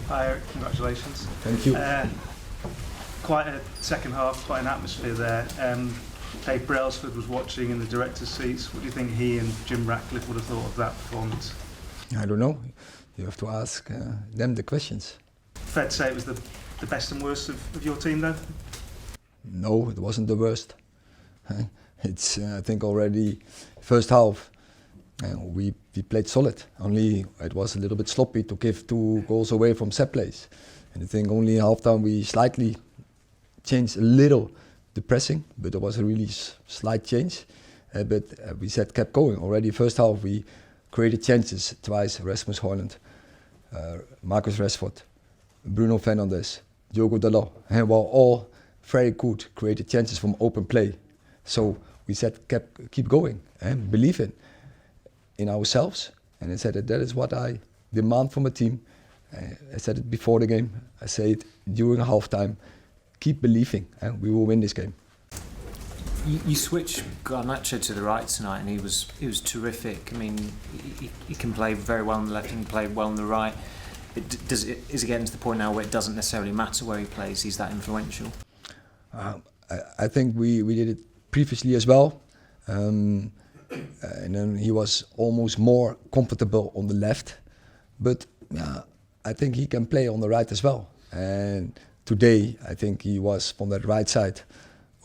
Hi Erik, congratulations. Thank you. Quite a second half, quite an atmosphere there. Dave Brailsford was watching in the director's seats. What do you think he and Jim Ratcliffe would have thought of that performance? I don't know. You have to ask them the questions. Fair to say it was the best and worst of your team then? No, it wasn't the worst. It's I think already first half we played solid. Only it was a little bit sloppy to give 2 goals away from set plays. And I think only half time we slightly changed a little the pressing, but there was a really slight change. But we kept going. Already first half we created chances twice. Rasmus Hojlund, Marcus Rashford, Bruno Fernandes, Diogo Dalot, and were all very good, created chances from open play. So we keep going and believe in ourselves. And I said that is what I demand from a team. I said it before the game. I say it during halftime. Keep believing, and we will win this game. You switched Garnacho to the right tonight, and he was terrific. I mean, he can play very well on the left, he can play well on the right. Is it getting to the point now where it doesn't necessarily matter where he plays? He's that influential. I think we did it previously as well, and then he was almost more comfortable on the left. But I think he can play on the right as well. And today, I think he was from that right side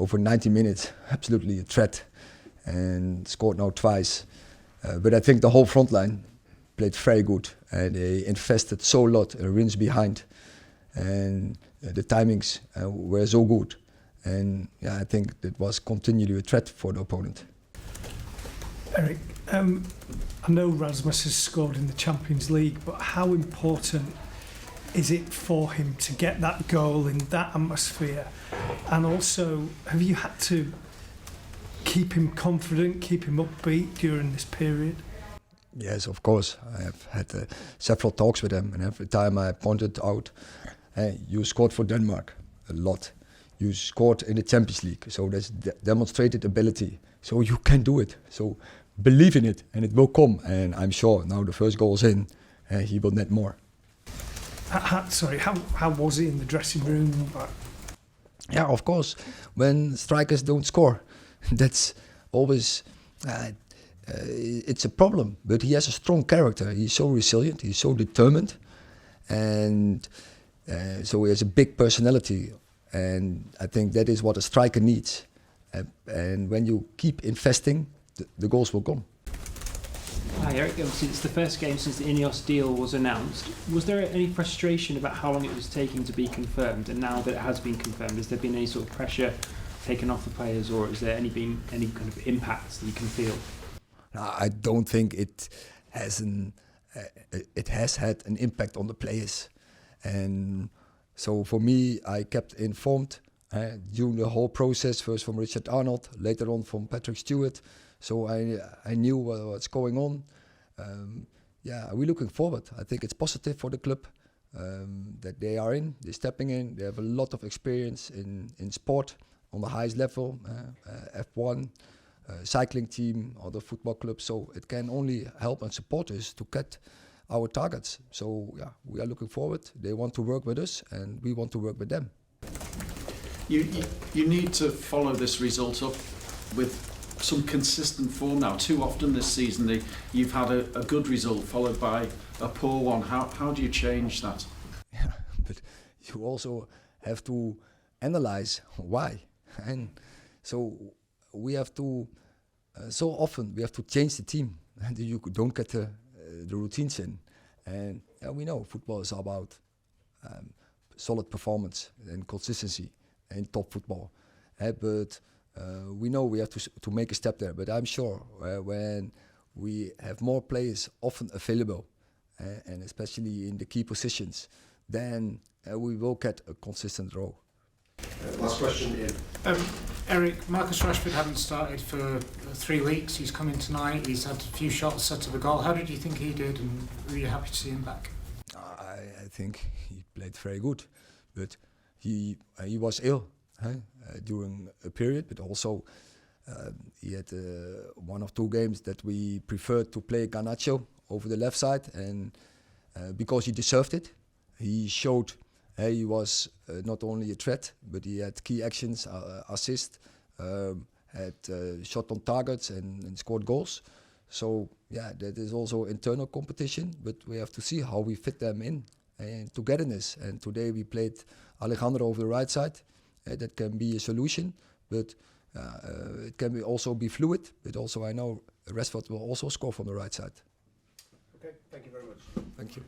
over 90 minutes, absolutely a threat, and scored now twice. But I think the whole front line played very good, and they invested so lot in runs behind, and the timings were so good. And I think that was continually a threat for the opponent. Erik, I know Rasmus has scored in the Champions League, but how important is it for him to get that goal in that atmosphere? And also, have you had to keep him confident, keep him upbeat during this period? Yes, of course. I have had several talks with him, and every time I pointed out, hey, you scored for Denmark a lot. You scored in the Champions League, so that's demonstrated ability. So you can do it. So believe in it, and it will come. And I'm sure now the first goal is in, he will net more. How was it in the dressing room? Yeah, of course. When strikers don't score, that's always it's a problem. But he has a strong character. He's so resilient. He's so determined, and so he has a big personality. And I think that is what a striker needs. And when you keep investing, the goals will come. Hi Erik, obviously it's the first game since the Ineos deal was announced. Was there any frustration about how long it was taking to be confirmed? And now that it has been confirmed, has there been any sort of pressure taken off the players, or is there any kind of impacts that you can feel? I don't think it has had an impact on the players. And so for me, I kept informed during the whole process, first from Richard Arnold, later on from Patrick Stewart. So I knew what's going on. We're looking forward. I think it's positive for the club that they're stepping in. They have a lot of experience in sport on the highest level, F1, cycling team, other football clubs. So it can only help and support us to get our targets. So we are looking forward. They want to work with us, and we want to work with them. You need to follow this result up with some consistent form now. Too often this season you've had a good result followed by a poor one. How do you change that? Yeah, but you also have to analyze why. And so we have to, so often we have to change the team, and you don't get the routines in. And we know football is about solid performance and consistency in top football. But we know we have to make a step there. But I'm sure when we have more players often available, and especially in the key positions, then we will get a consistent role. Last question, Ian. Erik, Marcus Rashford hadn't started for 3 weeks. He's come in tonight. He's had a few shots set to the goal. How did you think he did, and were you happy to see him back? I think he played very good, but he was ill during a period. But also he had 1 or 2 games that we preferred to play garnacho over the left side, and because he deserved it. he showed he was not only a threat, but he had key actions, assist, had shot on targets and scored goals. So yeah, that is also internal competition, but we have to see how we fit them in and togetherness. And today we played Alejandro over the right side. That can be a solution, but it can also be fluid. But also I know Rashford will also score from the right side. Okay, thank you very much. Thank you.